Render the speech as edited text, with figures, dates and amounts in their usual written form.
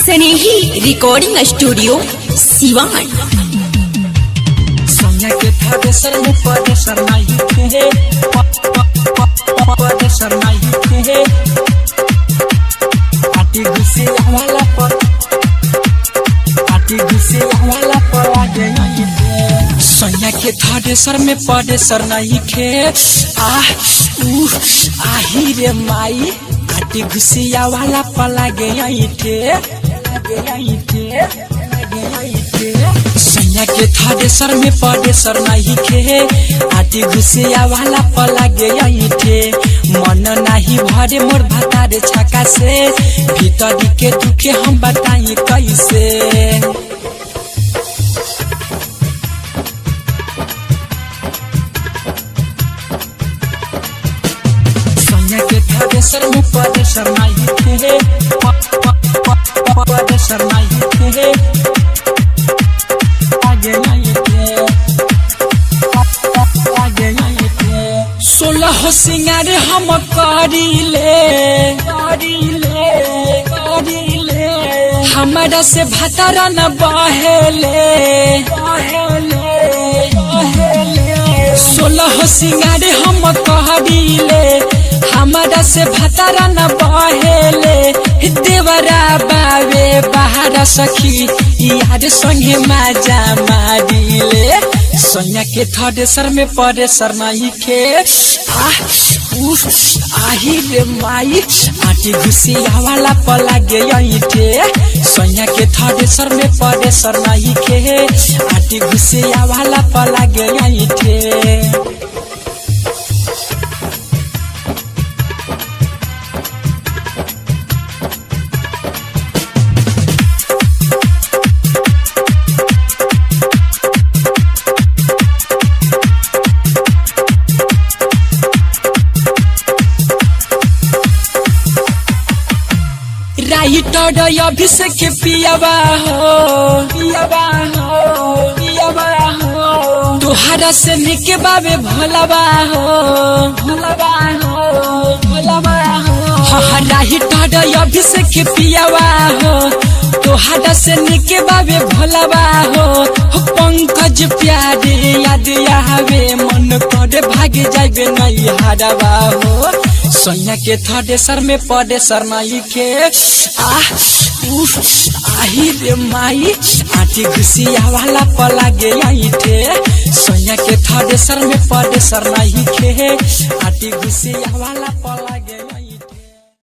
स्नेही recording studio Siwan. Sonia के producer में producer नहीं थे, प्रोड्यूसर नहीं थे। आटी घुसे वाला पर, आटी घुसे वाला पर आ गए। सोनिया के प्रोड्यूसर में प्रोड्यूसर नहीं थे। आही रे माई, आटी घुसिया वाला पला गया थे। सोनिया के प्रोड्यूसर में प्रोड्यूसर नहीं थे। आटी घुसिया वाला पला गया थे। मन नहीं भरे मोर भतारे छका से, भीतरी के दुखे हम बताई कैसे। सोनिया के प्रोड्यूसर में प्रोड्यूसर नहीं थे, प्रोड्यूसर नहीं थे। आगे नहीं थे, आगे नहीं थे। 16 सिंगार हम करीले, करीले, करीले। हमारा से भतारा न बहेले, बहेले, बहेले। 16 सिंगार हम करीले, हमारा से भतारा न बहेले। देवरा बावे बाहर सखी यार संगे माजा मारिले। सोनिया के प्रोड्यूसर में प्रोड्यूसर नहीं थे। आही रे माई, आटी घुसिया वाला पला गया थे। सोनिया के प्रोड्यूसर में प्रोड्यूसर नहीं थे। आटी घुसिया वाला पला गया थे। राइटर अभिषेक पियावा हो, पियावा हो, पियावा हो। तुहरा से निके बाबे भोलावा हो, भोलावा हो, भोलावा हो। राइटर अभिषेक पियावा हो, तुहरा से निके बाबे भोलावा हो। पंकज प्यारे याद आवे, मन करे भाग जाबे नहीं हारवा हो। सोनिया के प्रोड्यूसर में प्रोड्यूसर नहीं थे। आही रे माई, आटी घुसिया वाला पला गया थे। सोनिया के प्रोड्यूसर में प्रोड्यूसर नहीं थे। आटी घुसिया वाला पला